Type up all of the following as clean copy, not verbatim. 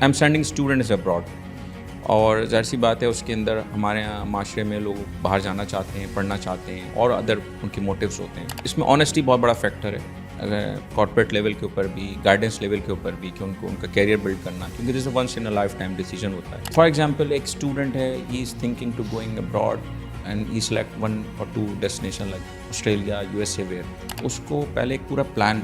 Am sending students abroad, اور ظاہر سی بات ہے اس کے اندر ہمارے یہاں معاشرے میں لوگ باہر جانا چاہتے ہیں، پڑھنا چاہتے ہیں، اور ادر ان کے موٹیوز ہوتے ہیں. اس میں آنیسٹی بہت بڑا فیکٹر ہے، اگر کارپوریٹ لیول کے اوپر بھی، گائیڈنس لیول کے اوپر بھی، کہ ان کو ان کا کیریئر بلڈ کرنا، کیونکہ this once in a lifetime decision ہوتا ہے. فار ایگزامپل ایک اسٹوڈنٹ ہے، he is thinking to going abroad and he select 1 or 2 destination like Australia, USA where. اس کو پہلے ایک پورا پلان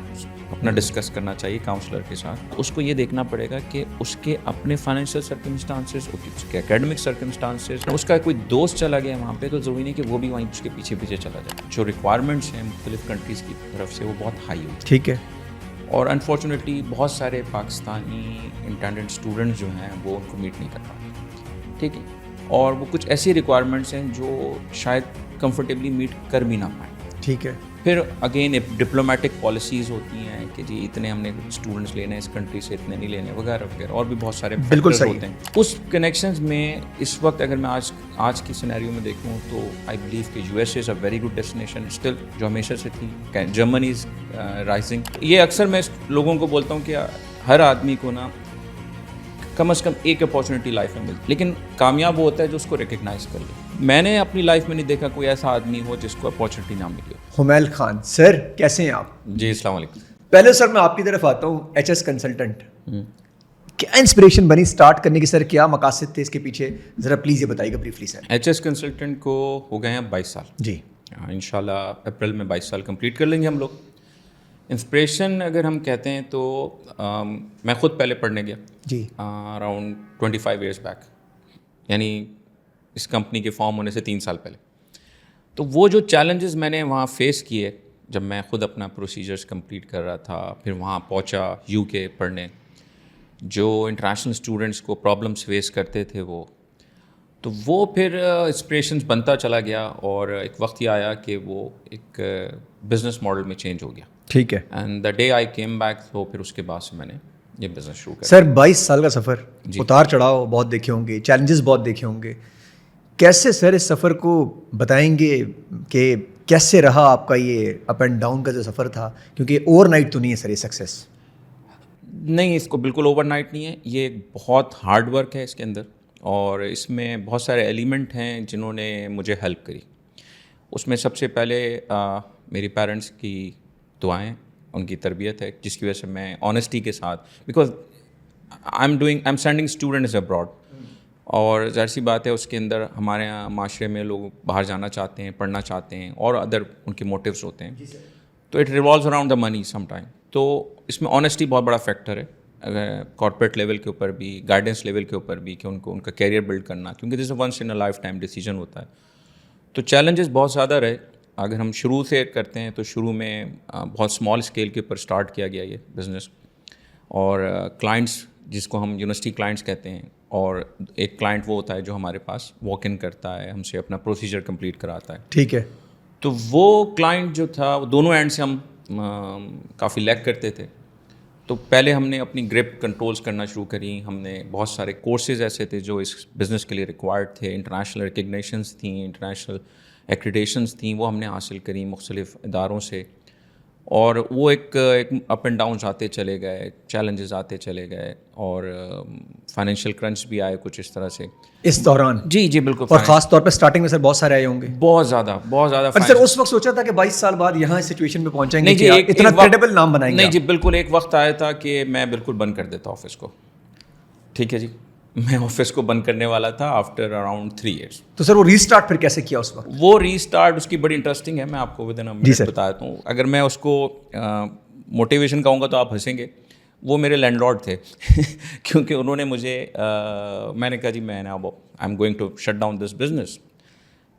اپنا ڈسکس کرنا چاہیے کاؤنسلر کے ساتھ. اس کو یہ دیکھنا پڑے گا کہ اس کے اپنے فائنینشیل سرکمسٹانسز، اس کے اکیڈمک سرکمسٹانسز، اس کا کوئی دوست چلا گیا وہاں پہ تو ضروری نہیں کہ وہ بھی وہیں اس کے پیچھے پیچھے چلا جائے. جو ریکوائرمنٹس ہیں مختلف کنٹریز کی طرف سے وہ بہت ہائی ہوئی. ٹھیک ہے. اور انفارچونیٹلی بہت سارے پاکستانی انٹینڈنٹ اسٹوڈنٹس جو ہیں وہ ان کو میٹ نہیں کر پاتے. ٹھیک ہے. اور وہ کچھ ایسی ریکوائرمنٹس ہیں جو شاید کمفرٹیبلی میٹ کر بھی نہ پائیں. ٹھیک ہے. پھر اگین ڈپلومیٹک پالیسیز ہوتی ہیں کہ جی اتنے ہم نے اسٹوڈنٹس لینے ہیں اس کنٹری سے، اتنے نہیں لینے، وغیرہ وغیرہ، اور بھی بہت سارے فیکٹرز ہوتے ہیں. اس کنیکشنز میں اس وقت اگر میں آج کی سینیریو میں دیکھوں تو آئی بلیو کہ USA is a very good destination still, جو ہمیشہ سے تھی. Germany is rising. یہ اکثر میں لوگوں کو بولتا ہوں کہ ہر آدمی کو نا کم از کم ایک اپارچونیٹی لائف میں ملتی، لیکن کامیاب وہ ہوتا ہے جو اس کو ریکگنائز کر لے. میں نے اپنی لائف میں نہیں دیکھا کوئی ایسا آدمی ہو جس کو اپارچونیٹی نہ ملی. حمیل خان سر، کیسے ہیں آپ؟ جی السلام علیکم. پہلے سر میں آپ کی طرف آتا ہوں. HS کنسلٹنٹ کیا انسپریشن بنی اسٹارٹ کرنے کی؟ سر کیا مقاصد تھے اس کے پیچھے، ذرا پلیز یہ بتائیے گا بریفلی سر. HS کنسلٹنٹ کو ہو گئے ہیں 22 سال. جی انشاءاللہ اپریل میں 22 سال کمپلیٹ کر لیں گے ہم لوگ. انسپریشن اگر ہم کہتے ہیں تو میں خود پہلے پڑھنے گیا جی اراؤنڈ 25 ایئرس بیک، یعنی اس کمپنی کے فارم ہونے سے 3 سال پہلے. تو وہ جو چیلنجز میں نے وہاں فیس کیے جب میں خود اپنا پروسیجرز کمپلیٹ کر رہا تھا، پھر وہاں پہنچا UK پڑھنے، جو انٹرنیشنل اسٹوڈنٹس کو پرابلمس فیس کرتے تھے تو وہ پھر انسپریشنز بنتا چلا گیا، اور ایک وقت یہ آیا کہ وہ ایک بزنس ماڈل میں چینج ہو گیا. ٹھیک ہے. And the day I came back, تو پھر اس کے بعد سے میں نے یہ بزنس شروع کیا. سر 22 سال کا سفر، اتار چڑھاؤ بہت دیکھے ہوں گے، چیلنجز بہت دیکھے ہوں گے. کیسے سر اس سفر کو بتائیں گے کہ کیسے رہا آپ کا یہ اپ اینڈ ڈاؤن کا جو سفر تھا؟ کیونکہ اوور نائٹ تو نہیں ہے سر یہ سکسیس. نہیں، اس کو بالکل اوور نائٹ نہیں ہے. یہ ایک بہت ہارڈ ورک ہے اس کے اندر، اور اس میں بہت سارے ایلیمنٹ ہیں جنہوں نے مجھے ہیلپ کری. اس میں سب سے پہلے میری پیرنٹس کی دعائیں، ان کی تربیت ہے، جس کی وجہ سے میں آنیسٹی کے ساتھ، because I am sending students abroad, اور ظاہر سی بات ہے اس کے اندر ہمارے یہاں معاشرے میں لوگ باہر جانا چاہتے ہیں، پڑھنا چاہتے ہیں، اور ادر ان کے موٹیوز ہوتے ہیں. تو it revolves around the money some time. تو اس میں آنیسٹی بہت بڑا فیکٹر ہے، اگر کارپوریٹ لیول کے اوپر بھی، گائیڈنس لیول کے اوپر بھی، کہ ان کو ان کا کیریئر بلڈ کرنا، کیونکہ this once in a lifetime decision ہوتا ہے. تو چیلنجز بہت زیادہ رہے. اگر ہم شروع سے کرتے ہیں تو شروع میں بہت اسمال اسکیل کے اوپر اسٹارٹ کیا گیا یہ بزنس، اور کلائنٹس جس کو ہم یونیورسٹی کلائنٹس کہتے ہیں، اور ایک کلائنٹ وہ ہوتا ہے جو ہمارے پاس واک ان کرتا ہے، ہم سے اپنا پروسیجر کمپلیٹ کراتا ہے. ٹھیک ہے. تو وہ کلائنٹ جو تھا وہ دونوں اینڈ سے ہم کافی لیک کرتے تھے. تو پہلے ہم نے اپنی گرپ کنٹرولز کرنا شروع کری. ہم نے بہت سارے کورسز ایسے تھے جو اس بزنس کے لیے ریکوائرڈ تھے، انٹرنیشنل ریکگنیشنز تھیں، انٹرنیشنل ایکریڈیشنز تھیں، وہ ہم نے حاصل کریں مختلف اداروں سے. اور وہ ایک اپ اینڈ ڈاؤنز آتے چلے گئے، چیلنجز آتے چلے گئے، اور فائنینشیل کرنچ بھی آئے کچھ اس طرح سے اس دوران. جی بالکل. اور خاص طور پہ اسٹارٹنگ میں سر بہت سارے آئے ہوں گے. بہت زیادہ. سر اس وقت سوچا تھا کہ 22 سال بعد یہاں اس سچویشن پہ پہنچیں گے کہ اتنا کریڈیبل نام بنائیں گے؟ نہیں جی بالکل. ایک وقت آیا تھا کہ میں بالکل بند کر دیتا آفس کو. ٹھیک ہے جی، میں آفس کو بند کرنے والا تھا آفٹر اراؤنڈ 3 ایئرس. تو سر وہ ری اسٹارٹ پھر کیسے کیا اس وقت؟ وہ ری اسٹارٹ اس کی بڑی انٹرسٹنگ ہے، میں آپ کو ود ان منٹ بتا دیتا ہوں. اگر میں اس کو موٹیویشن کہوں گا تو آپ ہنسیں گے. وہ میرے لینڈ لارڈ تھے کیونکہ انہوں نے مجھے میں نے کہا جی میں اب I am going to shut down this business.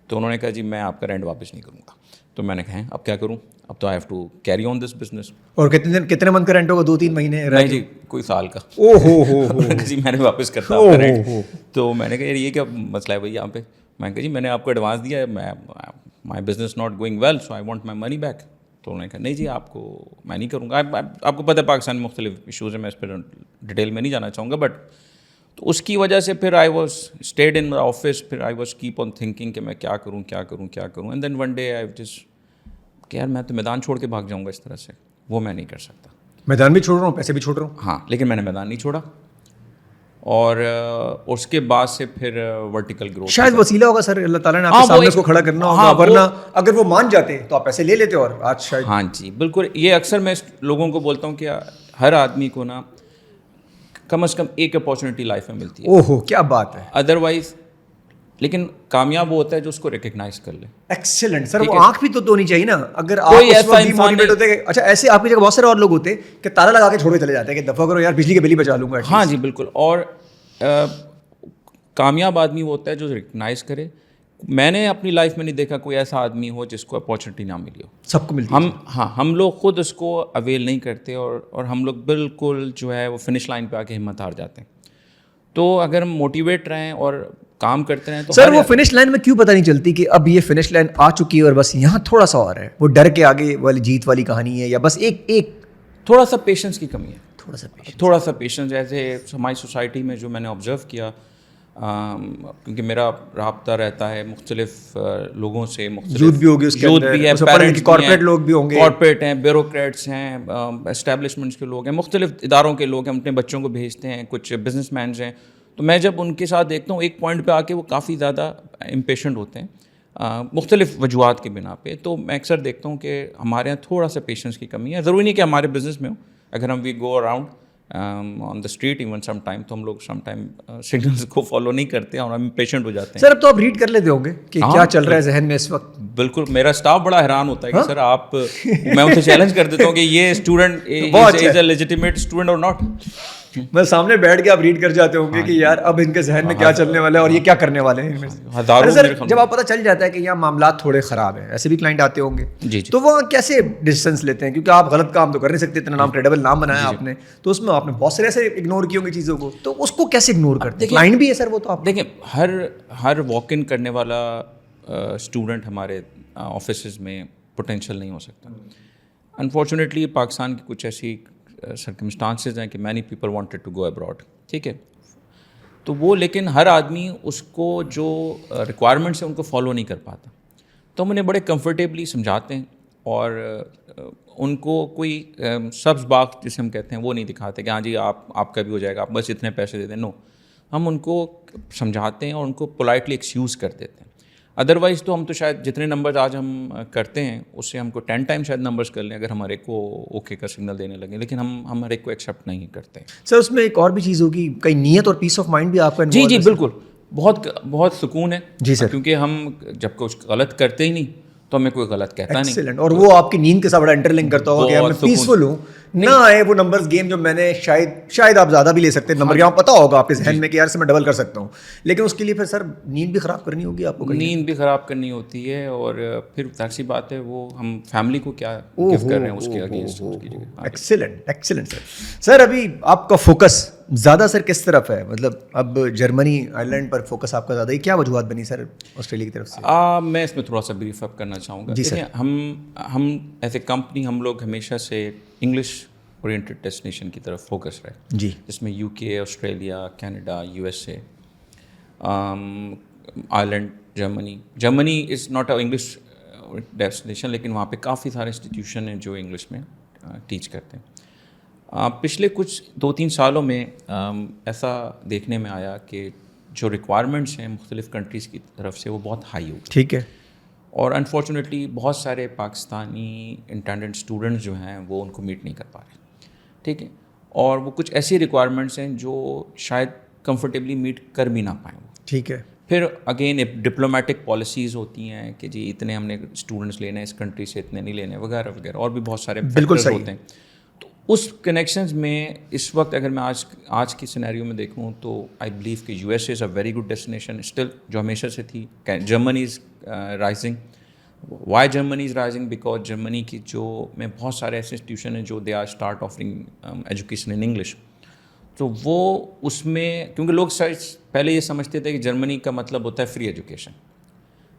تو انہوں نے کہا جی میں آپ کا رینٹ واپس نہیں کروں گا. تو میں نے کہا اب کیا کروں، اب تو I have to carry on this business. اور کتنے منتھ کا رینٹ ہوگا؟ 2-3 مہینے؟ نہیں جی کوئی سال کا. او ہو جی میں نے واپس کرتا آپ کا رینٹ. تو میں نے کہا یار یہ کیا مسئلہ ہے بھائی یہاں پہ. میں نے کہا جی میں نے آپ کو ایڈوانس دیا ہے، my business not going well so I want my money back. تو انہوں نے کہا نہیں جی آپ کو میں نہیں کروں گا. آپ کو پتہ ہے پاکستان میں مختلف ایشوز ہیں، میں اس پہ ڈیٹیل میں نہیں جانا چاہوں گا. بٹ تو اس کی وجہ سے پھر I was stayed in office. پھر I was keep on thinking کہ میں کیا کروں. And then one day I just کہ یار میں تو میدان چھوڑ کے بھاگ جاؤں گا اس طرح سے. وہ میں نہیں کر سکتا. میدان بھی چھوڑ رہا ہوں، پیسے بھی چھوڑ رہا ہوں. ہاں لیکن میں نے میدان نہیں چھوڑا. اور اس کے بعد سے پھر ورٹیکل گروتھ. شاید وسیلہ ہوگا سر, اللہ تعالیٰ نے آپ کے سامنے اس کو کھڑا کرنا ہوگا, ورنہ اگر وہ مان جاتے تو آپ پیسے لے لیتے. اور آج شاید ہاں جی بالکل, یہ اکثر میں لوگوں کو بولتا ہوں کہ ہر آدمی کو نا کم از کم ایک اپارچونیٹی لائف میں ملتی ہے. اوہو کیا بات ہے. ادروائز لیکن کامیاب وہ ہوتا ہے جو اس کو ریکگنائز کر لے. ایکسیلنٹ سر, وہ آنکھ بھی تو ہونی چاہیے نا. اگر آپ کوئی اس ایسا وقت بھی انسان موٹیویٹ ہوتے ہیں, اچھا ایسے آپ کی جگہ بہت سارے اور لوگ ہوتے کہ تالا لگا کے چھوڑے چلے جاتے ہیں کہ دفعہ کرو یار, بجلی کے بل ہی بچا لوں گا. ہاں جی بالکل. اور کامیاب آدمی وہ ہوتا ہے جو ریکگنائز کرے. میں نے اپنی لائف میں نہیں دیکھا کوئی ایسا آدمی ہو جس کو اپارچونیٹی نہ ملی ہو. سب کو ملتی ہے. ہم لوگ خود اس کو اویل نہیں کرتے, اور ہم لوگ بالکل جو ہے وہ فنش لائن پہ آ کے ہمت ہار جاتے ہیں. تو اگر ہم موٹیویٹ رہیں اور کام کرتے رہیں تو سر وہ فنش لائن میں کیوں پتہ نہیں چلتی کہ اب یہ فنش لائن آ چکی ہے اور بس یہاں تھوڑا سا اور ہے, وہ ڈر کے آگے والی جیت والی کہانی ہے, یا بس ایک تھوڑا سا پیشنس کی کمی ہے. تھوڑا سا پیشنس ایسے ہماری سوسائٹی میں جو میں نے آبزرو کیا, کیونکہ میرا رابطہ رہتا ہے مختلف لوگوں سے, مختلف یوتھ بھی ہوگی اس کے اندر, بھی ہے, پیرنٹس کارپوریٹ لوگ بھی ہوں گے, کارپوریٹ ہیں, بیوروکریٹس ہیں, اسٹیبلشمنٹس کے لوگ ہیں, مختلف اداروں کے لوگ ہیں, اپنے بچوں کو بھیجتے ہیں, کچھ بزنس مینز ہیں. تو میں جب ان کے ساتھ دیکھتا ہوں ایک پوائنٹ پہ آ کے وہ کافی زیادہ امپیشنٹ ہوتے ہیں مختلف وجوہات کی بنا پہ. تو میں اکثر دیکھتا ہوں کہ ہمارے یہاں تھوڑا سا پیشنس کی کمی ہے. ضروری نہیں کہ ہمارے بزنس میں ہو, اگر ہم we go around on the street even some time, تو ہم لوگ سم ٹائم سگنلس کو فالو نہیں کرتے اور ہم پیشنٹ ہو جاتے ہیں. سر اب تو آپ ریڈ کر لیتے ہوں گے کہ کیا چل رہا ہے ذہن میں اس وقت. بالکل, میرا اسٹاف بڑا حیران ہوتا ہے کہ سر آپ, میں ان سے چیلنج کر دیتا ہوں کہ یہ student is a legitimate student اور ناٹ. میں سامنے بیٹھ کے آپ ریڈ کر جاتے ہوں گے کہ یار اب ان کے ذہن میں کیا چلنے والا ہے اور یہ کیا کرنے والے ہیں. سر جب آپ پتہ چل جاتا ہے کہ یہاں معاملات تھوڑے خراب ہیں, ایسے بھی کلائنٹ آتے ہوں گے, تو وہ کیسے ڈسٹینس لیتے ہیں, کیونکہ آپ غلط کام تو کر نہیں سکتے, اتنا نام کریڈیبل نام بنایا آپ نے, تو اس میں آپ نے بہت سارے ایسے اگنور کیے ہوں گے چیزوں کو, تو اس کو کیسے اگنور کرتے ہیں؟ کلائنٹ بھی ہے سر وہ تو آپ دیکھیں, ہر واک ان کرنے والا اسٹوڈنٹ ہمارے آفیسز میں پوٹینشیل نہیں ہو سکتا. انفارچونیٹلی پاکستان کی کچھ ایسی سرکمسٹانسز ہیں کہ many people wanted to go abroad, ٹھیک ہے, تو وہ لیکن ہر آدمی اس کو جو ریکوائرمنٹس ہیں ان کو فالو نہیں کر پاتا. تو ہم انہیں بڑے کمفرٹیبلی سمجھاتے ہیں اور ان کو کوئی سبز باغ جسے ہم کہتے ہیں وہ نہیں دکھاتے کہ ہاں جی آپ کا بھی ہو جائے گا, آپ بس اتنے پیسے دے دیں. نو, ہم ان کو سمجھاتے ہیں اور ان کو پولائٹلی ایکسکیوز کر دیتے ہیں. ادروائز تو ہم تو شاید جتنے نمبرز آج ہم کرتے ہیں اس سے ہم کو 10 ٹائم شاید نمبرز کر لیں اگر ہمارے کو اوکے کا سگنل دینے لگیں, لیکن ہم ہر ایک کو ایکسیپٹ نہیں کرتے. سر اس میں ایک اور بھی چیز ہوگی, کئی نیت اور پیس آف مائنڈ بھی آپ کا. جی بالکل, بہت سکون ہے. جی سر, کیونکہ ہم جب کچھ غلط کرتے ہی نہیں تو ہمیں کوئی غلط کہتا نہیں. اور وہ آپ کی نیند کے ساتھ بڑا انٹر لنک کرتا ہوگا کہ میں پیسفل ہوں, نہ آئے وہ نمبرز گیم جو میں نے شاید آپ زیادہ بھی لے سکتے ہیں نمبر, یہاں پتہ ہوگا آپ کے ذہن میں کہ یار سے میں ڈبل کر سکتا ہوں, لیکن اس کے لیے پھر سر نیند بھی خراب کرنی ہوگی آپ کو. نیند بھی خراب کرنی ہوتی ہے, اور پھر ظاہر سی بات ہے وہ ہم فیملی کو کیا گفٹ کر رہے ہیں اس کے اگینسٹ. ایکسیلنٹ سر. ابھی آپ کا فوکس زیادہ سر کس طرف ہے, مطلب اب جرمنی آئرلینڈ پر فوکس آپ کا زیادہ ہے, کیا وجوہات بنی سر آسٹریلیا کی طرف سے؟ میں اس میں تھوڑا سا بریف اپ کرنا چاہوں گا. جی سر. ہم ایز اے کمپنی ہم لوگ ہمیشہ سے انگلش اورینٹڈ ڈیسٹینیشن کی طرف فوکس رہے, جی, جس میں یو کے, Australia, Canada, you S a, Ireland, Germany is not A English destination, لیکن وہاں پہ کافی سارے انسٹیٹیوشن ہیں جو انگلش میں ٹیچ کرتے ہیں. پچھلے کچھ 2-3 سالوں میں ایسا دیکھنے میں آیا کہ جو ریکوائرمنٹس ہیں مختلف کنٹریز کی طرف سے وہ بہت ہائی ہو گئی. ٹھیک ہے, اور انفارچونیٹلی بہت سارے پاکستانی انٹینڈنٹ اسٹوڈنٹس جو ہیں وہ ان کو میٹ نہیں کر پا رہے, ٹھیک ہے, اور وہ کچھ ایسی ریکوائرمنٹس ہیں جو شاید کمفرٹیبلی میٹ کر بھی نہ پائیں. ٹھیک ہے, پھر اگین ڈپلومیٹک پالیسیز ہوتی ہیں کہ جی اتنے ہم نے اسٹوڈنٹس لینے ہیں اس کنٹری سے, اتنے نہیں لینے, وغیرہ وغیرہ, اور بھی بہت سارے فیکٹرز ہوتے ہیں. تو اس کنیکشنز میں اس وقت اگر میں آج کی سینیریو میں دیکھوں تو آئی بلیو کہ U S A is a very good destination still, جو ہمیشہ سے تھی. Germany is rising. Why Germany is rising? Because Germany کی جو میں بہت سارے ایسے انسٹیٹیوشن ہیں جو they are start offering education in English. تو وہ اس میں کیونکہ لوگ پہلے یہ سمجھتے تھے کہ جرمنی کا مطلب ہوتا ہے فری ایجوکیشن,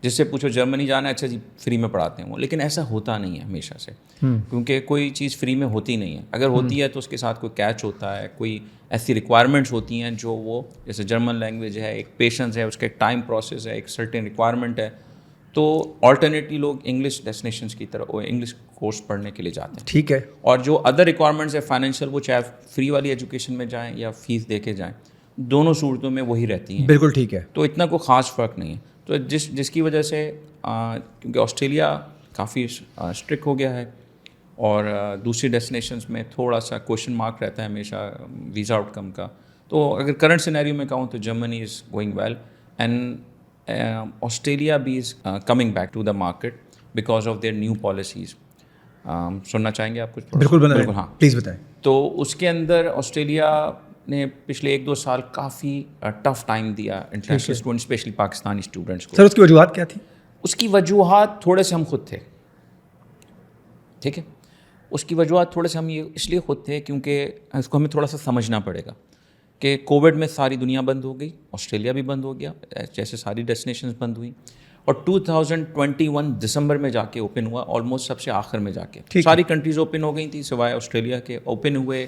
جس سے پوچھو جرمنی جانا ہے, اچھا جی فری میں پڑھاتے ہیں وہ, لیکن ایسا ہوتا نہیں ہے ہمیشہ سے, کیونکہ کوئی چیز فری میں ہوتی نہیں ہے. اگر ہوتی ہے تو اس کے ساتھ کوئی کیچ ہوتا ہے, کوئی ایسی ریکوائرمنٹس ہوتی ہیں جو وہ, جیسے جرمن لینگویج ہے, ایک پیشنس ہے, اس کا ایک ٹائم پروسیس ہے, ایک سرٹن ریکوائرمنٹ ہے. تو آلٹرنیٹلی لوگ انگلش ڈیسٹینیشنس کی طرف انگلش کورس پڑھنے کے لیے جاتے ہیں. ٹھیک ہے, اور جو ادر ریکوائرمنٹس ہے فائنینشیل, وہ چاہے فری والی ایجوکیشن میں جائیں یا فیس دے کے جائیں, دونوں صورتوں میں وہی رہتی ہیں. بالکل ٹھیک ہے. تو اتنا کوئی خاص فرق نہیں ہے. تو جس کی وجہ سے کیونکہ آسٹریلیا کافی اسٹرکٹ ہو گیا ہے اور دوسری ڈیسٹینیشنز میں تھوڑا سا کوشچن مارک رہتا ہے ہمیشہ ویزا آؤٹ کم کا. تو اگر کرنٹ سینیریو میں کہوں تو Germany is going well and Australia بھی is coming back to the market because of their new policies. سننا چاہیں گے آپ کچھ؟ بالکل ہاں پلیز بتائیں. تو اس کے اندر آسٹریلیا نے پچھلے 1-2 سال کافی ٹف ٹائم دیا international student specially Pakistani students کو. سر اس کی وجوہات کیا تھی؟ اس کی وجوہات تھوڑے سے ہم خود تھے. ٹھیک ہے, اس کی وجوہات تھوڑے سے ہم یہ اس لیے خود تھے کیونکہ اس کو ہمیں تھوڑا سا سمجھنا پڑے گا کہ کووڈ میں ساری دنیا بند ہو گئی, آسٹریلیا بھی بند ہو گیا جیسے ساری ڈیسٹینیشنز بند ہوئیں, اور 2021 دسمبر میں جا کے اوپن ہوا, آلموسٹ سب سے آخر میں جا کے. ساری کنٹریز اوپن ہو گئی تھیں سوائے آسٹریلیا کے. اوپن ہوئے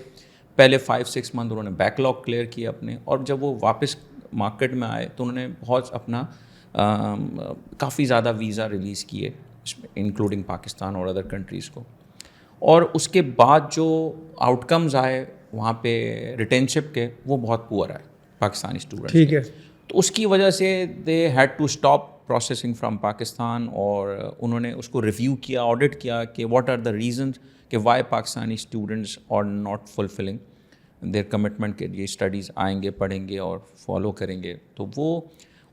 پہلے 5-6 منتھ انہوں نے بیک لاگ کلیئر کیا اپنے, اور جب وہ واپس مارکیٹ میں آئے تو انہوں نے بہت اپنا کافی زیادہ ویزا ریلیز کیے انکلوڈنگ پاکستان اور ادر کنٹریز کو. اور اس کے بعد جو آؤٹ کمز آئے وہاں پہ ریٹینشپ کے وہ بہت پور آئے پاکستانی اسٹوڈنٹس. ٹھیک ہے. تو اس کی وجہ سے they had to stop processing from Pakistan, اور انہوں نے اس کو ریویو کیا, آڈٹ کیا کہ واٹ آر دا ریزنز کہ why Pakistani students are not fulfilling their commitment کے لیے اسٹڈیز آئیں گے, پڑھیں گے اور فالو کریں گے. تو وہ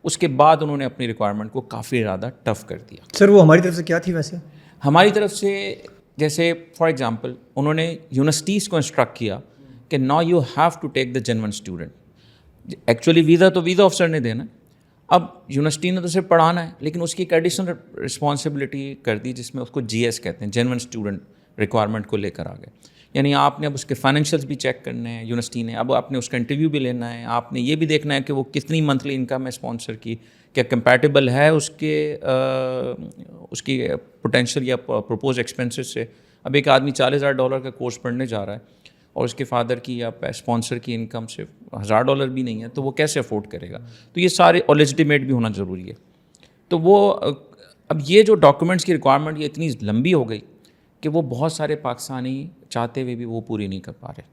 اس کے بعد انہوں نے اپنی ریکوائرمنٹ کو کافی زیادہ ٹف کر دیا. سر وہ ہماری طرف سے کیا تھی ویسے؟ ہماری طرف سے جیسے فار ایگزامپل انہوں نے یونیورسٹیز کو انسٹرکٹ کیا کہ نا you have to take the genuine student. Actually visa تو ویزا آفیسر نے دینا, اب یونیورسٹی نے تو صرف پڑھانا ہے, لیکن اس کی ایک ایڈیشنل رسپانسبلٹی کر دی جس میں اس کو جی ایس کہتے ہیں, جینون اسٹوڈنٹ ریکوائرمنٹ کو لے کر آ گئے. یعنی آپ نے اب اس کے فائنینشیلس بھی چیک کرنے ہیں یونیورسٹی نے, اب آپ نے اس کا انٹرویو بھی لینا ہے, آپ نے یہ بھی دیکھنا ہے کہ وہ کتنی منتھلی انکم ہے اسپانسر کی, کیا کمپیٹیبل ہے اس کی پوٹینشیل یا پروپوز ایکسپینسز سے. اب ایک آدمی $40,000 کا کورس پڑھنے جا رہا ہے اور اس کے فادر کی یا اسپانسر کی انکم صرف $1,000 بھی نہیں ہے, تو وہ کیسے افورڈ کرے گا. تو یہ سارے اور لیجیٹیمیٹ بھی ہونا ضروری ہے. تو وہ اب یہ جو ڈاکومنٹس کی ریکوائرمنٹ یہ اتنی لمبی ہو گئی کہ وہ بہت سارے پاکستانی چاہتے ہوئے بھی وہ پوری نہیں کر پا رہے.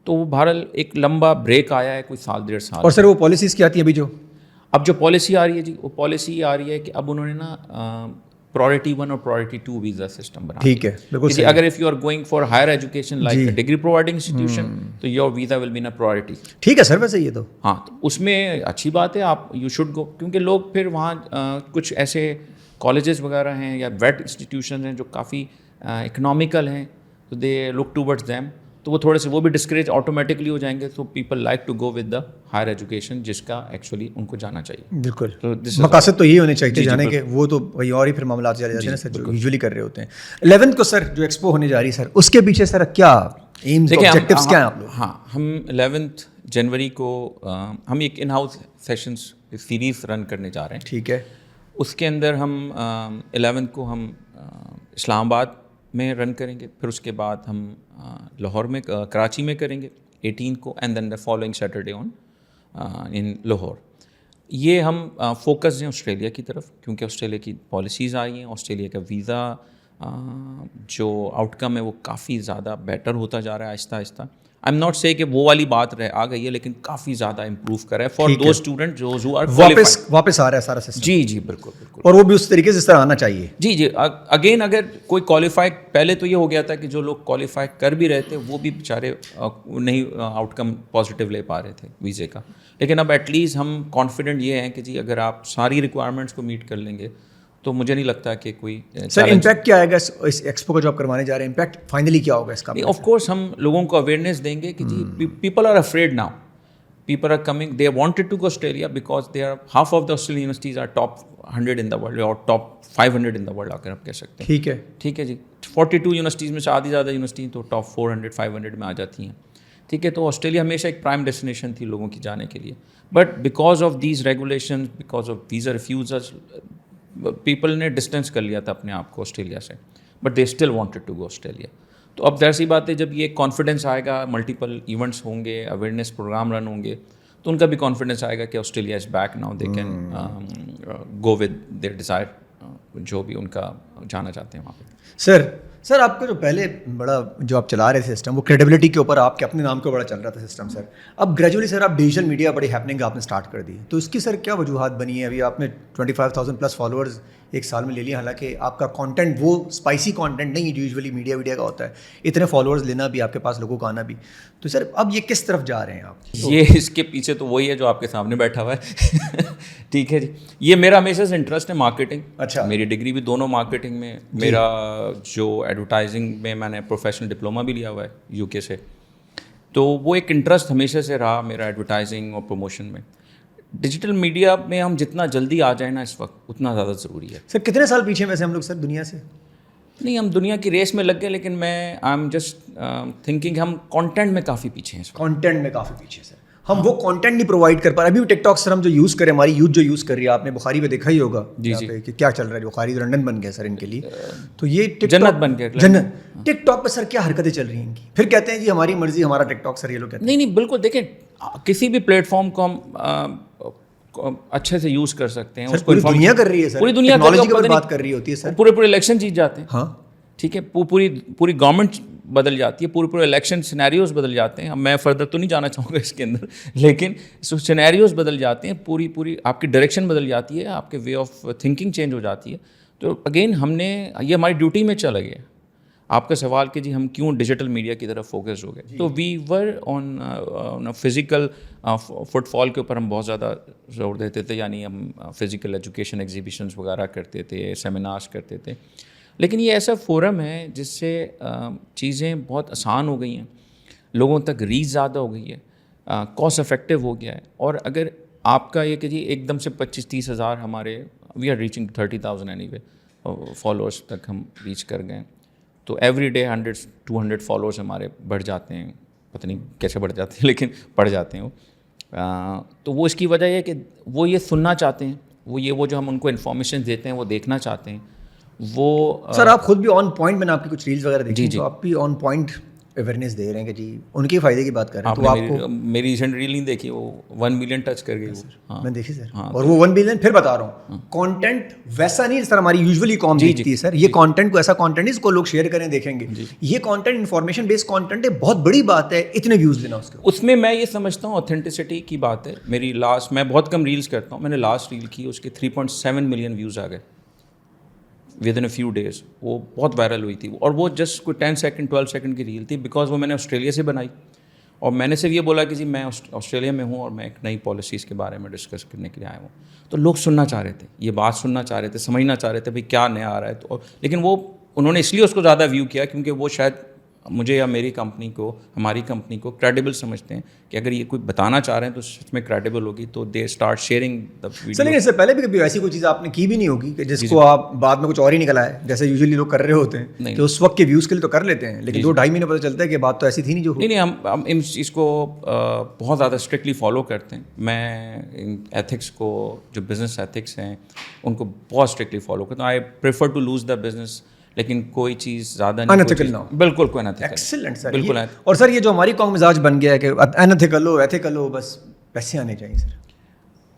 تو وہ بہرحال ایک لمبا بریک آیا ہے, کوئی 1.5 سال. اور سر وہ پالیسیز کیا تھی ابھی جو اب جو پالیسی آ رہی ہے جی, وہ پالیسی یہ آ رہی ہے کہ اب انہوں نے نا پرائرٹی 1 اور پرائرٹی 2 ویزا سسٹم بنا. ٹھیک ہے, بالکل. اگر if you are going for higher education like degree providing institution تو یور ویزا ول بی نا پرائرٹی. ٹھیک ہے سر, ویسے یہ تو ہاں, تو اس میں اچھی بات ہے, آپ یو شوڈ گو, کیونکہ لوگ پھر وہاں کچھ ایسے کالجز وغیرہ ہیں یا ویٹ انسٹیٹیوشن ہیں جو کافی اکنامیکل ہیں, تو دے لک ٹوورڈز دیم, تو وہ تھوڑے سے وہ بھی ڈسکریج آٹومیٹکلی ہو جائیں گے. تو people like to go with the higher education جس کا ایکچولی ان کو جانا چاہیے. بالکل, مقاصد تو یہی ہونے چاہیے جانے کے, وہ تو وہی اور ہی پھر معاملات چلے جاتے ہیں سر جو یوزلی کر رہے ہوتے ہیں. 11th کو سر جو ایکسپو ہونے جا رہی ہے سر, اس کے پیچھے سر کیا ایمز آبجیکٹیوز کیا ہیں آپ لوگ؟ ہاں, ہم 11 جنوری کو ہم ایک ان ہاؤس سیشنز سیریز رن کرنے جا رہے ہیں. ٹھیک ہے. اس کے اندر ہم 11 کو ہم اسلام آباد میں رن کریں گے, پھر اس کے بعد ہم لاہور میں کراچی میں کریں گے 18 کو, and then the following Saturday on in Lahore. یہ ہم فوکس ہیں آسٹریلیا کی طرف, کیونکہ آسٹریلیا کی پالیسیز آئی ہیں, آسٹریلیا کا ویزا جو آؤٹ کم ہے وہ کافی زیادہ بیٹر ہوتا جا رہا ہے آہستہ آہستہ. آئی ایم ناٹ سے کہ وہ والی بات آ گئی ہے, لیکن کافی زیادہ امپروو کر رہا ہے فار دوز اسٹوڈنٹ جو واپس آ رہا ہے سارا سسٹم. جی جی بالکل بالکل, اور وہ بھی اس طریقے سے اس طرح آنا چاہیے. جی جی, اگین اگر کوئی کوالیفائی, پہلے تو یہ ہو گیا تھا کہ جو لوگ کوالیفائی کر بھی رہے تھے وہ بھی بیچارے نہیں آؤٹ کم پازیٹیو لے پا رہے تھے ویزے کا, لیکن اب ایٹ لیسٹ ہم کانفیڈنٹ یہ ہیں کہ جی اگر آپ ساری ریکوائرمنٹس کو میٹ کر لیں گے تو مجھے نہیں لگتا کہ کوئی. سر امپیکٹ کیا آئے گا اس ایکسپو کا جو آپ کروانے جا رہے ہیں, امپیکٹ فائنلی کیا ہوگا اس کا؟ آف کورس ہم لوگوں کو اویئرنیس دیں گے کہ جی people are afraid now, people are coming, they wanted to go Australia because they are half of the Australian universities are top 100 in the world اور ٹاپ 500 ان دا ورلڈ اگر آپ کہہ سکتے ہیں. ٹھیک ہے. ٹھیک ہے جی, 42 یونیورسٹیز میں سے آدھی زیادہ یونیورسٹی تو ٹاپ 400 500 میں آ جاتی ہیں. ٹھیک ہے, تو آسٹریلیا ہمیشہ ایک پرائم ڈیسٹینیشن تھی لوگوں کی جانے کے لیے, but because of these regulation, because of visa refusals, people نے ڈسٹینس کر لیا تھا اپنے آپ کو آسٹریلیا سے, but they still wanted to go Australia. تو اب ظاہر سی بات ہے جب یہ کانفیڈنس آئے گا, ملٹیپل ایونٹس ہوں گے, اویئرنیس پروگرام رن ہوں گے, تو ان کا بھی کانفیڈنس آئے گا کہ Australia is back now, they can go with their desire جو بھی ان کا جانا چاہتے ہیں وہاں پہ. سر سر آپ کا جو پہلے بڑا جو آپ چلا رہے تھے سسٹم وہ کریڈیبلٹی کے اوپر آپ کے اپنے نام کے بڑا چل رہا تھا سسٹم سر. اب گریجولی سر آپ ڈیجیٹل میڈیا بڑی ہیپننگ آپ نے اسٹارٹ کر دی, تو اس کی سر کیا وجوہات بنی ہے؟ ابھی آپ نے 25,000+ فالوورز ایک سال میں لے لیا, حالانکہ آپ کا کانٹینٹ وہ اسپائسی کانٹینٹ نہیں جو یوزولی میڈیا ویڈیا کا ہوتا ہے, اتنے فالوورز لینا بھی, آپ کے پاس لوگوں کا آنا بھی. تو سر اب یہ کس طرف جا رہے ہیں آپ؟ یہ اس کے پیچھے تو وہی ہے جو آپ کے سامنے بیٹھا ہوا ہے. ٹھیک ہے جی, یہ میرا ہمیشہ سے انٹرسٹ ہے مارکیٹنگ. اچھا, میری ڈگری بھی دونوں مارکیٹنگ میں, میرا جو ایڈورٹائزنگ میں میں نے پروفیشنل ڈپلوما بھی لیا ہوا ہے UK سے, تو وہ ایک انٹرسٹ ہمیشہ سے رہا میرا ایڈورٹائزنگ اور پروموشن میں. ڈیجیٹل میڈیا میں ہم جتنا جلدی آ جائیں نا اس وقت اتنا زیادہ ضروری ہے. سر کتنے سال پیچھے ویسے ہم لوگ سر دنیا سے؟ نہیں, ہم دنیا کی ریس میں لگ گئے, لیکن میں آئی ایم جسٹ تھنکنگ ہم کانٹینٹ میں کافی پیچھے ہیں. کانٹینٹ میں کافی پیچھے سر, ہم وہ کانٹینٹ نہیں پرووائڈ کر پا رہے. ابھی ٹک ٹاک سر ہم جو یوز کریں, ہماری یوتھ جو یوز کر رہی ہے, آپ نے بخاری پہ دیکھا ہی ہوگا جی جی کہ کیا چل رہا ہے. بخاری لنڈن بن گیا سر ان کے لیے, تو یہ جنت بن گیا. جنت. ٹک ٹاک پہ سر کیا حرکتیں چل رہی ہیں ان کی؟ پھر کہتے ہیں جی ہماری مرضی ہمارا ٹک ٹاک. سر یہ لوگ کہتے ہیں نہیں بالکل, دیکھیں کسی بھی پلیٹ فارم کو ہم اچھے سے یوز کر سکتے ہیں. پوری دنیا کر رہی ہے سر, پوری دنیا ٹیکنالوجی کے اوپر بات کر رہی ہوتی ہے سر. پورے الیکشن جیت جاتے ہیں. ہاں ٹھیک ہے, پوری گورنمنٹ بدل جاتی ہے, پورے الیکشن سینیریوز بدل جاتے ہیں. میں فردر تو نہیں جانا چاہوں گا اس کے اندر, لیکن سینیریوز بدل جاتے ہیں, پوری آپ کی ڈائریکشن بدل جاتی ہے, آپ کے وے آف تھنکنگ چینج ہو جاتی ہے. تو اگین ہم نے یہ ہماری ڈیوٹی میں چلا گیا. آپ کا سوال کہ جی ہم کیوں ڈیجیٹل میڈیا کی طرف فوکس ہو گئے, تو وی ور آن فزیکل فٹ فال کے اوپر ہم بہت زیادہ زور دیتے تھے. یعنی ہم فزیکل ایجوکیشن ایگزیبیشنس وغیرہ کرتے تھے, سیمینارس کرتے تھے. لیکن یہ ایسا فورم ہے جس سے چیزیں بہت آسان ہو گئی ہیں, لوگوں تک ریچ زیادہ ہو گئی ہے, کاسٹ افیکٹو ہو گیا ہے. اور اگر آپ کا یہ کہ جی ایک دم سے 25-30 ہزار ہمارے, we are reaching 30,000 anyway followers تک ہم ریچ کر گئے, تو ایوری ڈے 100-200 فالوورس ہمارے بڑھ جاتے ہیں. پتہ نہیں کیسے بڑھ جاتے ہیں, لیکن بڑھ جاتے ہیں وہ. تو وہ اس کی وجہ یہ کہ وہ یہ سننا چاہتے ہیں, وہ جو ہم ان کو انفارمیشن دیتے ہیں وہ دیکھنا چاہتے ہیں. وہ سر آپ خود بھی آن پوائنٹ, میں نے آپ کی کچھ ریلز وغیرہ دیکھی, تو آپ بھی آن پوائنٹ اویئرنیس دے رہے ہیں کہ جی ان کے فائدے کی بات کر رہے ہیں. تو آپ کو میری ریسنٹ ریل نہیں دیکھی, وہ 1 ملین ٹچ کر گئی. ہاں میں دیکھی سر, اور وہ 1 ملین. پھر بتا رہا ہوں کانٹینٹ ویسا نہیں سر ہماری یوزولی قوم دیکھتی ہے سر. یہ کانٹینٹ کو ایسا کانٹینٹ ہے جس کو لوگ شیئر کریں دیکھیں گے. یہ کانٹینٹ انفارمیشن بیسڈ کانٹینٹ ہے, بہت بڑی بات ہے اتنے ویوز لینا. اس میں میں یہ سمجھتا ہوں اوتھینٹسٹی کی بات ہے. میری لاسٹ, میں بہت کم ریلس کرتا ہوں, میں نے لاسٹ ریل کی, اس کے 3.7 ملین ویوز آ گئے within a few days. وہ بہت وائرل ہوئی تھی, اور وہ جسٹ کوئی 10 سیکنڈ 12 سیکنڈ کی ریل تھی, بیکاز وہ میں نے آسٹریلیا سے بنائی. اور میں نے صرف یہ بولا کہ جی میں آسٹریلیا میں ہوں اور میں ایک نئی پالیسیز کے بارے میں ڈسکس کرنے کے لیے آیا ہوں. تو لوگ سننا چاہ رہے تھے, یہ بات سننا چاہ رہے تھے, سمجھنا چاہ رہے تھے بھائی کیا نیا آ رہا ہے. تو لیکن وہ انہوں نے اس لیے اس کو زیادہ ویو کیا کیونکہ وہ شاید مجھے یا میری کمپنی کو, ہماری کمپنی کو کریڈیبل سمجھتے ہیں کہ اگر یہ کوئی بتانا چاہ رہے ہیں تو سچ میں کریڈیبل ہوگی, تو they start sharing the video. Sir لیکن اس سے پہلے بھی کبھی ایسی کوئی چیز آپ نے کی بھی نہیں ہوگی کہ جس کو آپ بعد میں کچھ اور ہی نکلا ہے, جیسے یوزلی لوگ کر رہے ہوتے ہیں کہ اس وقت کے ویوز کے لیے تو کر لیتے ہیں, لیکن 2-2.5 مہینے پتہ چلتا ہے کہ بات تو ایسی تھی نہیں جو. نہیں ہم اس چیز کو بہت زیادہ اسٹرکٹلی فالو کرتے ہیں. میں ایتھکس کو, جو بزنس ایتھکس ہیں ان کو بہت اسٹرکٹلی فالو کرتا ہوں. I prefer to lose the business, لیکن کوئی چیز زیادہ انیتھیکل نہ ہو. بالکل کوئی انیتھیکل. ایکسلنٹ سر, بالکل. اور سر یہ جو ہماری قوم مزاج بن گیا ہے کہ انیتھیکل ہو ایتھیکل ہو, بس پیسے آنے چاہیے سر,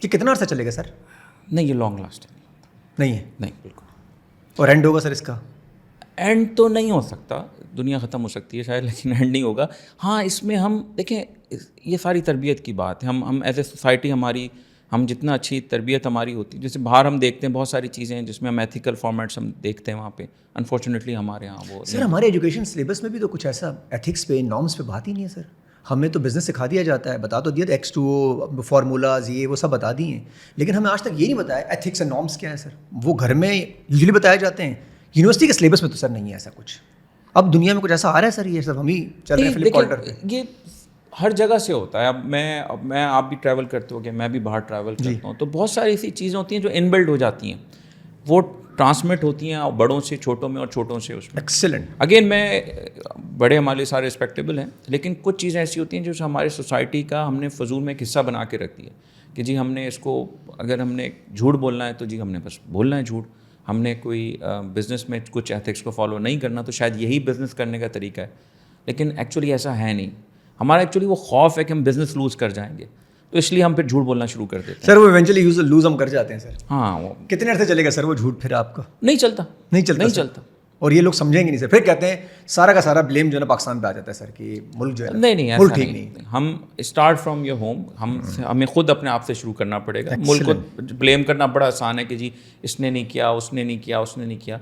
یہ کتنا عرصہ چلے گا سر؟ نہیں یہ لانگ لاسٹ نہیں ہے. نہیں بالکل. اور اینڈ ہوگا سر اس کا؟ اینڈ تو نہیں ہو سکتا, دنیا ختم ہو سکتی ہے شاید, لیکن اینڈ نہیں ہوگا. ہاں اس میں ہم دیکھیں, یہ ساری تربیت کی بات ہے. ہم ایز اے سوسائٹی ہماری, ہم جتنا اچھی تربیت ہماری ہوتی ہے, جیسے باہر ہم دیکھتے ہیں بہت ساری چیزیں ہیں جس میں ہم ایتھیکل فارمیٹس ہم دیکھتے ہیں, وہاں پہ انفارچونیٹلی ہمارے یہاں وہ. سر ہمارے ایجوکیشن سلیبس میں بھی تو کچھ ایسا ایتھکس پہ, نارمس پہ بات ہی نہیں ہے سر. ہمیں تو بزنس سکھا دیا جاتا ہے, بتا تو دیا تھا X2O فارمولاز یہ وہ سب بتا دی ہیں, لیکن ہمیں آج تک یہ نہیں بتایا ایتھکس اینڈ نارمس کیا ہے سر. وہ گھر میں یوزلی بتائے جاتے ہیں, یونیورسٹی کے سلیبس میں تو سر نہیں ہے ایسا کچھ. اب دنیا میں کچھ ایسا آ رہا ہے سر, یہ سب ہم ہی چل رہے ہیں فلپ کارٹر پہ. یہ ہر جگہ سے ہوتا ہے. اب میں آپ بھی ٹریول کرتے ہو گے, میں بھی باہر ٹریول کرتا ہوں, تو بہت ساری ایسی چیزیں ہوتی ہیں جو ان بلڈ ہو جاتی ہیں, وہ ٹرانسمٹ ہوتی ہیں, اور بڑوں سے چھوٹوں میں اور چھوٹوں سے اس میں. ایکسلنٹ. اگین میں بڑے ہمارے سارے رسپیکٹیبل ہیں, لیکن کچھ چیزیں ایسی ہوتی ہیں جو ہمارے سوسائٹی کا ہم نے فضول میں ایک حصہ بنا کے رکھ دیا کہ جی ہم نے اس کو, اگر ہم نے جھوٹ بولنا ہے تو جی ہم نے بس بولنا ہے جھوٹ. ہم نے کوئی بزنس میں کچھ ایتھکس کو فالو نہیں کرنا تو شاید یہی بزنس کرنے کا طریقہ ہے, لیکن ایکچولی ایسا ہے نہیں. ہمارا ایکچولی وہ خوف ہے کہ ہم بزنس لوز کر جائیں گے, تو اس لیے ہم پھر جھوٹ بولنا شروع کر دیتے ہیں. سر وہ ایونچولی لوز ہم کر جاتے ہیں سر. ہاں وہ کتنے عرصے چلے گا سر وہ جھوٹ پھر آپ کا؟ نہیں چلتا. نہیں چلتا. نہیں چلتا. اور یہ لوگ سمجھیں گے نہیں سر, پھر کہتے ہیں سارا کا سارا بلیم جو ہے نا پاکستان پہ آ جاتا ہے سر کہ ملک جو ہے نہیں ملک ٹھیک نہیں. ہم اسٹارٹ فرام یور ہوم, ہمیں خود اپنے آپ سے شروع کرنا پڑے گا. ملک کو بلیم کرنا بڑا آسان ہے کہ جی اس نے نہیں کیا, اس نے نہیں کیا, اس نے نہیں کیا.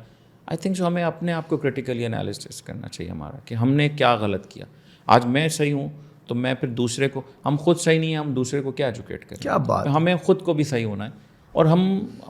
آئی تھنک سو ہمیں اپنے آپ کو کرٹیکلی انالیسس کرنا چاہیے ہمارا کہ ہم نے کیا غلط کیا. آج میں صحیح ہوں تو میں پھر دوسرے کو, ہم خود صحیح نہیں ہیں ہم دوسرے کو کیا ایجوکیٹ کریں. کیا بات, ہمیں خود کو بھی صحیح ہونا ہے. اور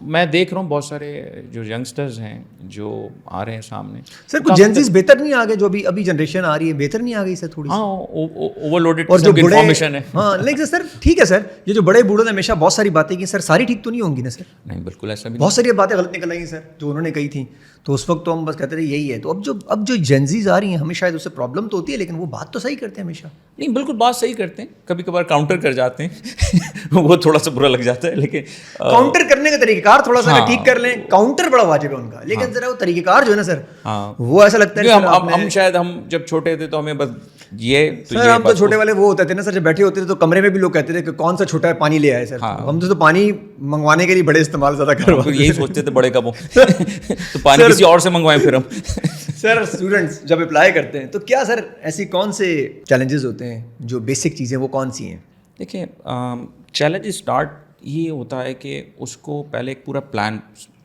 میں دیکھ رہا ہوں بہت سارے جو ینگسٹرز ہیں جو آ رہے ہیں سامنے. سر کچھ جینزیز بہتر نہیں آ گئے, جو ابھی جنریشن آ رہی ہے بہتر نہیں آ گئی سر تھوڑی؟ ہاں اوور لوڈیڈ اور جو بڑے انفارمیشن ہے. ہاں لیکن سر ٹھیک ہے سر, یہ جو بڑے بوڑھوں نے ہمیشہ بہت ساری باتیں کی سر, ساری ٹھیک تو نہیں ہوں گی نا سر؟ نہیں بالکل ایسا بھی, بہت ساری باتیں غلط نکل آئی ہیں سر جو انہوں نے کہی تھیں. تو اس وقت تو ہم بس کہتے تھے یہی ہے. تو اب جو جینزیز آ رہی ہیں ہمیں شاید اس سے پرابلم تو ہوتی ہے, لیکن وہ بات تو صحیح کرتے ہیں ہمیشہ. نہیں بالکل بات صحیح کرتے ہیں, کبھی کبھار کاؤنٹر کر جاتے ہیں وہ تھوڑا سا برا لگ جاتا ہے. لیکن کاؤنٹر کرنے کا طریقہ کار تھوڑا سا ٹھیک کر لیں, کاؤنٹر بڑا واجب ہے ان کا, لیکن ذرا وہ طریقہ کار جو ہے نا سر وہ ایسا لگتا ہے. ہم شاید ہم جب چھوٹے تھے تو ہمیں بس یہ سر ہم تو چھوٹے والے وہ ہوتے تھے نا سر, جب بیٹھے ہوتے تھے تو کمرے میں بھی لوگ کہتے تھے کہ کون سا چھوٹا ہے پانی لے آئے سر. ہم تو پانی منگوانے کے لیے بڑے استعمال زیادہ کرواتے یہی سوچتے تھے بڑے کب ہوں تو پانی کسی اور سے منگوائیں پھر ہم. سر اسٹوڈنٹس جب اپلائی کرتے ہیں تو کیا سر ایسی کون سے چیلنجز ہوتے ہیں, جو بیسک چیزیں وہ کون سی ہیں؟ دیکھیں چیلنج اسٹارٹ یہ ہوتا ہے کہ اس کو پہلے ایک پورا پلان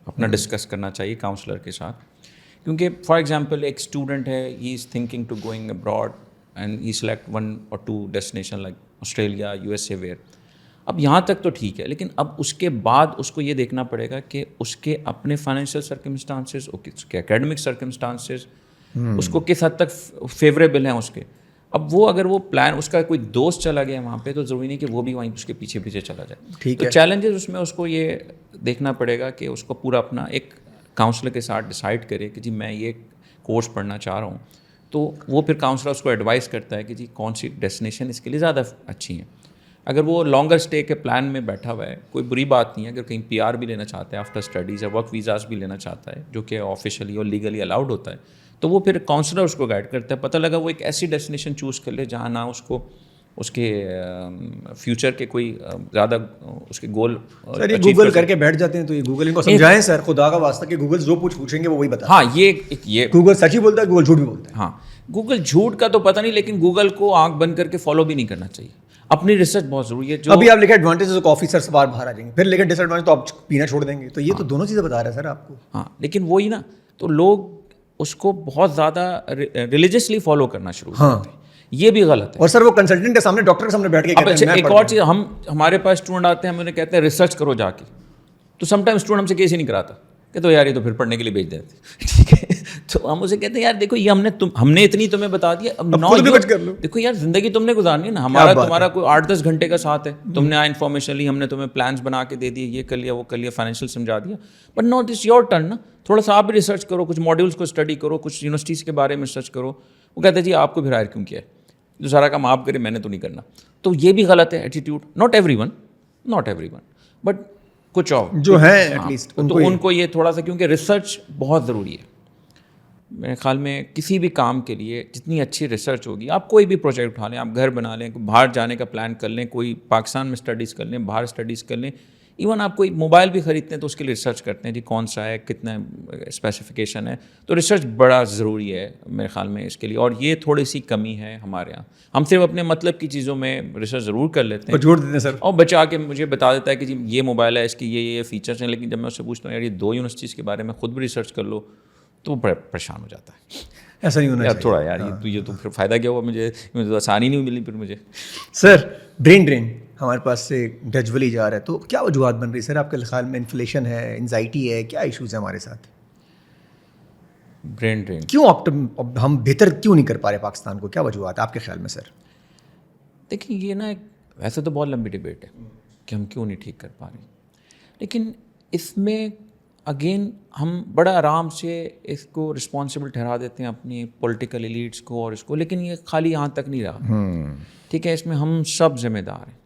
اپنا ڈسکس کرنا چاہیے کاؤنسلر کے ساتھ. کیونکہ فار ایگزامپل ایک اسٹوڈنٹ ہے, he is thinking to going abroad and he select 1 or 2 destination like Australia, USA where. اب یہاں تک تو ٹھیک ہے, لیکن اب اس کے بعد اس کو یہ دیکھنا پڑے گا کہ اس کے اپنے فائنینشیل سرکمسٹانسز, اس کے اکیڈمک سرکمسٹانسز اس کو کس حد تک فیوریبل ہیں اس کے. اب وہ اگر وہ پلان, اس کا کوئی دوست چلا گیا وہاں پہ, تو ضروری نہیں کہ وہ بھی وہیں اس کے پیچھے پیچھے چلا جائے. تو چیلنجز اس میں اس کو یہ دیکھنا پڑے گا کہ اس کو پورا اپنا ایک کاؤنسلر کے ساتھ ڈیسائڈ کرے کہ جی میں یہ کورس پڑھنا چاہ رہا ہوں. تو وہ پھر کاؤنسلر اس کو ایڈوائز کرتا ہے کہ جی کون سی ڈیسٹینیشن اس کے لیے زیادہ اچھی ہیں. اگر وہ لانگر اسٹے کے پلان میں بیٹھا ہوا ہے, کوئی بری بات نہیں ہے. اگر کہیں PR بھی لینا چاہتا ہے آفٹر اسٹڈیز, یا ورک ویزاز بھی لینا چاہتا ہے جو کہ آفیشلی اور لیگلی الاؤڈ ہوتا ہے, تو وہ پھر کاؤنسلر اس کو گائڈ کرتا ہے. پتہ لگا وہ ایک ایسی ڈیسٹینیشن چوز کر لے جہاں نہ اس کو اس کے فیوچر کے کوئی زیادہ اس کے گول. سر یہ گوگل کر کے بیٹھ جاتے ہیں, تو یہ گوگل ان کو سمجھائیں سر خدا کا واسطہ کہ گوگل جو پوچھیں گے وہ وہی بتا. ہاں یہ گوگل سچ ہی بولتا ہے, گوگل جھوٹ بھی بولتا ہے. ہاں گوگل جھوٹ کا تو پتہ نہیں, لیکن گوگل کو آنکھ بند کر کے فالو بھی نہیں کرنا چاہیے. اپنی ریسرچ بہت ضروری ہے. جو ابھی آپ لکھے ایڈوانٹیجز آف آفیسر سے باہر آ جائیں گے, پھر لیکن ڈس ایڈوانٹیج تو آپ پینا چھوڑ دیں گے. تو یہ تو دونوں چیزیں بتا رہا ہے سر آپ کو. ہاں لیکن وہی نا, تو لوگ اس کو بہت زیادہ ریلیجسلی فالو کرنا شروع کرتے ہیں. یہ بھی غلط ہے. اور سر وہ کنسلٹنٹ کے سامنے, ڈاکٹر کے سامنے بیٹھ کے کہتے ہیں. ایک اور چیز, ہمارے پاس اسٹوڈنٹ آتے ہیں, ہم انہیں کہتے ہیں ریسرچ کرو جا کے, تو سم ٹائم اسٹوڈنٹ ہم سے کیس ہی نہیں کراتا کہ تو یار یہ تو پھر پڑھنے کے لیے بھیج دیتے. ٹھیک ہے, تو ہم اسے کہتے ہیں یار دیکھو یہ ہم نے اتنی تمہیں بتا دیا, اب دیکھو یار زندگی تم نے گزارنی ہے نا. تمہارا کوئی 8-10 گھنٹے کا ساتھ ہے, تم نے انفارمیشن لی, ہم نے تمہیں پلانس بنا کے دے دیے, یہ کر لیا وہ کر لیا, فائنینشیل سمجھا دیا, but no this your turn نا. تھوڑا سا آپ بھی ریسرچ کرو, کچھ ماڈیولس کو اسٹڈی کرو, کچھ یونیورسٹیز کے بارے میں ریسرچ کرو. وہ کہتے ہیں جی آپ کو پھر ہائر کیوں کیا ہے, جو سارا کام آپ کرے, میں نے تو نہیں کرنا. تو یہ بھی غلط ہے attitude. Not every one but کچھ اور جو ہے ایٹ لیسٹ تو ان کو یہ تھوڑا سا, کیونکہ ریسرچ بہت ضروری ہے میرے خیال میں. کسی بھی کام کے لیے جتنی اچھی ریسرچ ہوگی, آپ کوئی بھی پروجیکٹ اٹھا لیں, آپ گھر بنا لیں, باہر جانے کا پلان کر لیں, کوئی پاکستان میں اسٹڈیز کر لیں, باہر اسٹڈیز کر لیں, ایون آپ کوئی موبائل بھی خریدتے ہیں تو اس کے لیے ریسرچ کرتے ہیں جی کون سا ہے, کتنا اسپیسیفکیشن ہے. تو ریسرچ بڑا ضروری ہے میرے خیال میں اس کے لیے. اور یہ تھوڑی سی کمی ہے ہمارے یہاں. ہم صرف اپنے مطلب کی چیزوں میں ریسرچ ضرور کر لیتے ہیں, چھوڑ دیتے ہیں سر, اور بچا کے مجھے بتا دیتا ہے کہ جی یہ موبائل ہے, اس کی یہ فیچرس ہیں. لیکن جب میں اس سے پوچھتا ہوں یار یہ 2 یونیورسٹیز کے بارے میں خود بھی ریسرچ کر لو, تو وہ پریشان ہو جاتا ہے. ایسا نہیں ہونا یار تھوڑا یار یہ تو پھر فائدہ کیا ہوا, مجھے تو آسانی نہیں ملی پھر مجھے. سر برین ڈرین ہمارے پاس سے گریجولی جا رہا ہے, تو کیا وجوہات بن رہی ہے سر آپ کے خیال میں؟ انفلیشن ہے, انزائٹی ہے, کیا ایشوز ہیں ہمارے ساتھ؟ برین ڈرین کیوں ہم بہتر کیوں نہیں کر پا رہے پاکستان کو, کیا وجوہات آپ کے خیال میں سر؟ دیکھیں یہ نا ویسے تو بہت لمبی ڈبیٹ ہے کہ ہم کیوں نہیں ٹھیک کر پا رہے, لیکن اس میں اگین ہم بڑا آرام سے اس کو رسپانسبل ٹھہرا دیتے ہیں اپنی پولیٹیکل ایلیٹس کو اور اس کو, لیکن یہ خالی یہاں تک نہیں رہا. ٹھیک ہے, اس میں ہم سب ذمہ دار ہیں.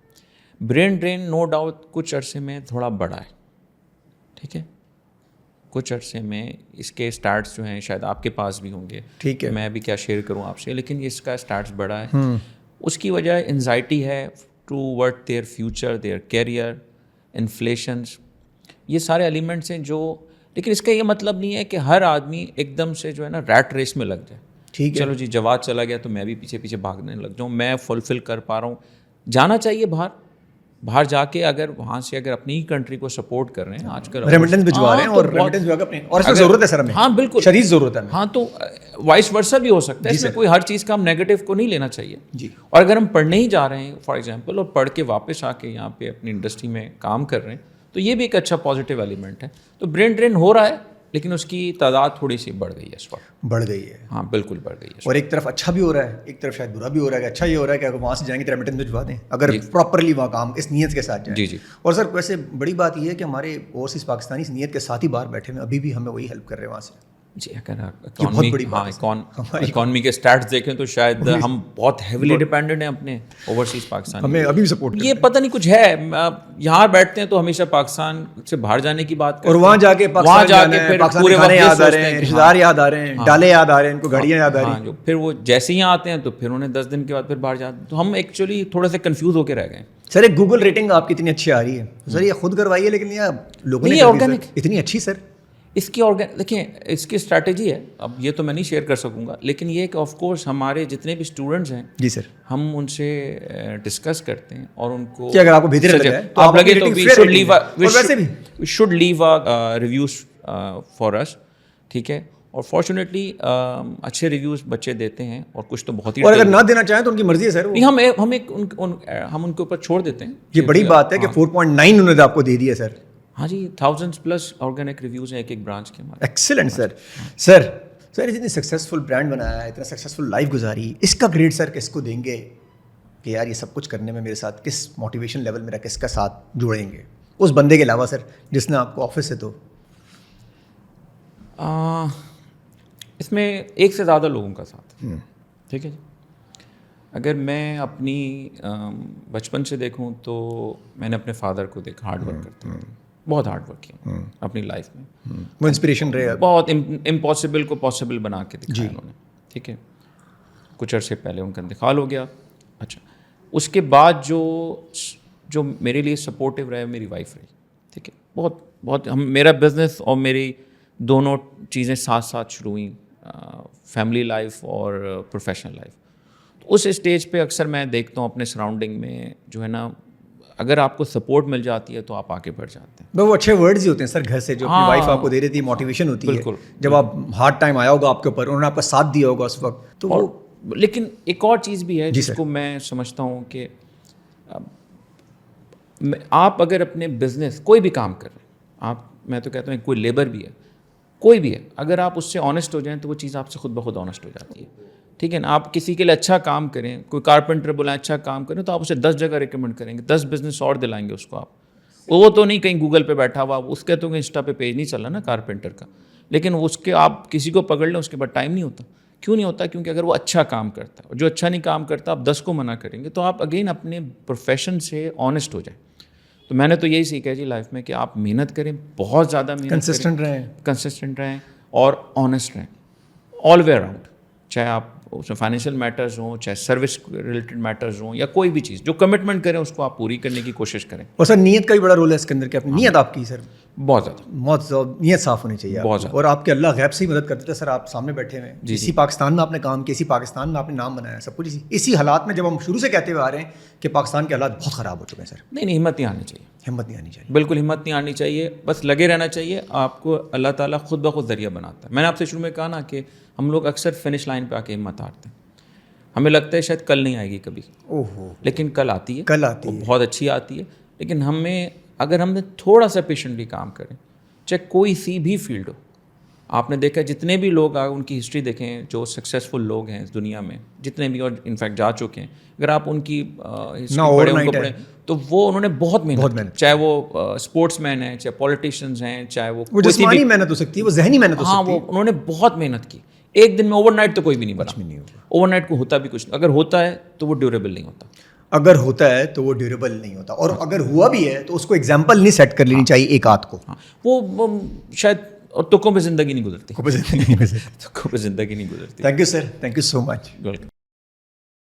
برین ڈرین نو ڈاؤٹ کچھ عرصے میں تھوڑا بڑا ہے. ٹھیک ہے, کچھ عرصے میں اس کے اسٹارٹس جو ہیں شاید آپ کے پاس بھی ہوں گے, ٹھیک ہے, میں بھی کیا شیئر کروں آپ سے, لیکن اس کا اسٹارٹس بڑا ہے. اس کی وجہ انزائٹی ہے towards their future, their career, inflations. یہ سارے ایلیمنٹس ہیں جو لیکن اس کا یہ مطلب نہیں ہے کہ ہر آدمی ایک دم سے جو ہے نا ریٹ ریس میں لگ جائے. ٹھیک ہے, چلو جی جواد چلا گیا تو میں بھی پیچھے پیچھے بھاگنے لگ جاؤں, میں فلفل کر پا رہا ہوں. جانا چاہیے باہر جا کے, اگر وہاں سے اگر اپنی کنٹری کو سپورٹ کر رہے ہیں آج کل ریمیٹنس بھجوا رہے ہیں اور ریمیٹنس بھجوا کے اپنے, اور اس میں ضرورت ہے سر ہمیں. ہاں بالکل شدید ضرورت ہے. ہاں تو وائس ورسا بھی ہو سکتا ہے, اس میں کوئی ہر چیز کا ہم نیگیٹو کو نہیں لینا چاہیے جی. اور اگر ہم پڑھنے ہی جا رہے ہیں فار ایگزامپل, اور پڑھ کے واپس آ کے یہاں پہ اپنی انڈسٹری میں کام کر رہے ہیں, تو یہ بھی ایک اچھا پازیٹیو ایلیمنٹ ہے. تو برین ڈرین ہو رہا ہے, لیکن اس کی تعداد تھوڑی سی بڑھ گئی ہے اس وقت. بڑھ گئی ہے, ہاں بالکل بڑھ گئی ہے. اور ایک طرف اچھا بھی ہو رہا ہے, ایک طرف شاید برا بھی ہو رہا ہے. کہ اچھا یہ ہو رہا ہے کہ اگر وہاں سے جائیں گے تو ریمیٹنس بھجوا دیں, اگر پراپرلی وہاں کام اس نیت کے ساتھ جائیں. جی جی. اور سر ویسے بڑی بات یہ ہے کہ ہمارے اوورسیز پاکستانی اس نیت کے ساتھ ہی باہر بیٹھے ہوئے, ابھی بھی ہمیں وہی ہیلپ کر رہے ہیں وہاں سے. جی اگر اکانومی کے اسٹیٹس دیکھیں تو شاید ہم بہت ہیویلی ڈیپینڈنٹ ہیں اپنے اوورسیز پاکستان. ہمیں ابھی بھی سپورٹ, یہ پتہ نہیں کچھ ہے, یہاں بیٹھتے ہیں تو ہمیشہ پاکستان سے باہر جانے کی بات کرتے ہیں, اور وہاں جا کے پورے کھانے یاد آ رہے ہیں, رشتے دار یاد آ رہے ہیں, ڈالے یاد آ رہے ہیں, ان کو گاڑیاں یاد آ رہی ہیں. پھر وہ جیسے ہی آتے ہیں تو پھر انہیں 10 دن کے بعد پھر باہر جاتے ہیں. تو ہم ایکچولی تھوڑا سا کنفیوز ہو کے رہ گئے. سر ایک گوگل ریٹنگ آپ کی اتنی اچھی آ رہی ہے سر, یہ خود کروائیے, لیکن یہ لوگوں نے اتنی اچھی سر. اس کی دیکھیں اس کی اسٹریٹجی ہے, اب یہ تو میں نہیں شیئر کر سکوں گا, لیکن یہ کہ آف کورس ہمارے جتنے بھی اسٹوڈنٹس ہیں جی سر, ہم ان سے ڈسکس کرتے ہیں اور ان کو کہ اگر آپ کو بہتر لگ جائے تو آپ لگے تو we should leave reviews for us, ٹھیک ہے. اور فارچونیٹلی اچھے ریویوز بچے دیتے ہیں, اور کچھ تو بہت ہی, اور اگر نہ دینا چاہیں تو ان کی مرضی ہے سر. ہم ان کے اوپر چھوڑ دیتے ہیں. یہ بڑی بات ہے کہ 4.9 انہوں نے آپ کو دے دیا سر. ہاں جی, 1000+ آرگینک ریویوز ہیں ایک برانچ کے ہمارے. ایکسلنٹ سر. سر اتنی سکسیزفل برانڈ بنایا ہے, اتنا سکسیزفل لائف گزاری, اس کا گریڈ سر کس کو دیں گے کہ یار یہ سب کچھ کرنے میں میرے ساتھ کس موٹیویشن لیول میرا کس کا ساتھ جوڑیں گے, اس بندے کے علاوہ سر جس نے آپ کو آفس سے, تو اس میں ایک سے زیادہ لوگوں کا ساتھ, ٹھیک ہے جی. اگر میں اپنی بچپن سے دیکھوں تو میں نے اپنے فادر کو دیکھا ہارڈ ورک کرتے ہیں, بہت ہارڈ ورک کیا اپنی لائف میں. وہ انسپریشن رہے, بہت امپاسبل کو پاسبل بنا کے دکھایا انہوں نے, ٹھیک ہے. کچھ عرصے پہلے ان کا انتقال ہو گیا. اچھا, اس کے بعد جو میرے لیے سپورٹیو رہے میری وائف رہی, ٹھیک ہے. بہت میرا بزنس اور میری دونوں چیزیں ساتھ ساتھ شروع ہوئیں, فیملی لائف اور پروفیشنل لائف. اس اسٹیج پہ اکثر میں دیکھتا ہوں اپنے سراؤنڈنگ میں جو ہے نا, اگر آپ کو سپورٹ مل جاتی ہے تو آپ آگے بڑھ جاتے ہیں. وہ اچھے ورڈز ہی ہوتے ہیں سر گھر سے, جو اپنی وائف آپ کو دے رہی تھی, موٹیویشن ہوتی ہے. بالکل, جب آپ ہارڈ ٹائم آیا ہوگا آپ کے اوپر, انہوں نے آپ کا ساتھ دیا ہوگا اس وقت, تو لیکن ایک اور چیز بھی ہے جس کو میں سمجھتا ہوں کہ آپ اگر اپنے بزنس کوئی بھی کام کر رہے ہیں, میں تو کہتا ہوں کوئی لیبر بھی ہے, کوئی بھی ہے, اگر آپ اس سے آنیسٹ ہو جائیں تو وہ چیز آپ سے خود بخود آنیسٹ ہو جاتی ہے, ٹھیک ہے نا. آپ کسی کے لیے اچھا کام کریں, کوئی کارپینٹر بلائیں اچھا کام کریں, تو آپ اسے 10 جگہ ریکمنڈ کریں گے, 10 بزنس اور دلائیں گے اس کو. آپ وہ تو نہیں کہیں گوگل پہ بیٹھا ہوا, اس کے تو انسٹا پہ پیج نہیں چل رہا نا کارپینٹر کا, لیکن اس کے آپ کسی کو پکڑ لیں اس کے بعد ٹائم نہیں ہوتا. کیوں نہیں ہوتا؟ کیونکہ اگر وہ اچھا کام کرتا ہے, اور جو اچھا نہیں کام کرتا آپ 10 کو منع کریں گے, تو آپ اگین اپنے پروفیشن سے آنیسٹ ہو جائیں. تو میں نے تو یہی سیکھا جی لائف میں کہ آپ محنت کریں, بہت زیادہ محنت کریں, کنسسٹنٹ رہیں اور آنیسٹ رہیں آل وے اراؤنڈ, چاہے آپ اس میں فائنینشیل میٹرز ہوں, چاہے سروس ریلیٹڈ میٹرز ہوں, یا کوئی بھی چیز جو کمٹمنٹ کریں اس کو آپ پوری کرنے کی کوشش کریں. اور سر نیت کا بھی بڑا رول ہے اس کے اندر, کہ اپنی نیت آپ کی سر بہت زیادہ نیت صاف ہونی چاہیے, بہت زیادہ. اور آپ کے اللہ غیب سے ہی مدد کرتے تھے سر, آپ سامنے بیٹھے ہوئے, اسی پاکستان میں آپ نے کام کیا, اسی پاکستان میں آپ نے نام بنایا, سب کچھ اسی حالات میں, جب ہم شروع سے کہتے ہوئے آ رہے ہیں کہ پاکستان کے حالات بہت خراب ہو چکے ہیں سر. نہیں, ہمت نہیں آنی چاہیے, ہمت نہیں آنی چاہیے, بالکل ہمت نہیں آنی چاہیے, بس لگے رہنا چاہیے. آپ کو اللہ تعالیٰ خود بخود ذریعہ بناتا ہے. میں نے آپ سے شروع میں کہا نا کہ ہم لوگ اکثر فنش لائن پہ آ کے ہمت ہارتے ہیں, ہمیں لگتا ہے شاید کل نہیں آئے گی کبھی, لیکن کل آتی ہے, بہت اچھی آتی ہے. لیکن اگر ہم نے تھوڑا سا پیشنٹلی کام کریں, چاہے کوئی سی بھی فیلڈ ہو. آپ نے دیکھا جتنے بھی لوگ ان کی ہسٹری دیکھیں, جو سکسیزفل لوگ ہیں اس دنیا میں, جتنے بھی, اور انفیکٹ جا چکے ہیں, اگر آپ ان کی ہسٹری پڑھیں تو وہ انہوں نے بہت محنت, چاہے وہ اسپورٹس مین ہیں, چاہے پولیٹیشینز ہیں, چاہے وہ جسمانی محنت ہو سکتی ہے, وہ ذہنی محنت ہو سکتی ہے. ہاں, وہ انہوں نے بہت محنت کی. ایک دن میں اوور نائٹ تو کوئی بھی نہیں بنا, اوور نائٹ کو ہوتا بھی کچھ نہیں. اگر ہوتا ہے تو وہ ڈیوریبل نہیں ہوتا, اگر ہوتا ہے تو وہ ڈیوریبل نہیں ہوتا. اور اگر ہوا بھی ہے تو اس کو ایگزامپل نہیں سیٹ کر لینی چاہیے ایک آدھ کو. وہ شاید اور تکوں پہ زندگی نہیں گزرتی, تکوں پہ زندگی نہیں گزرتی. Thank you sir, thank you so much. Welcome.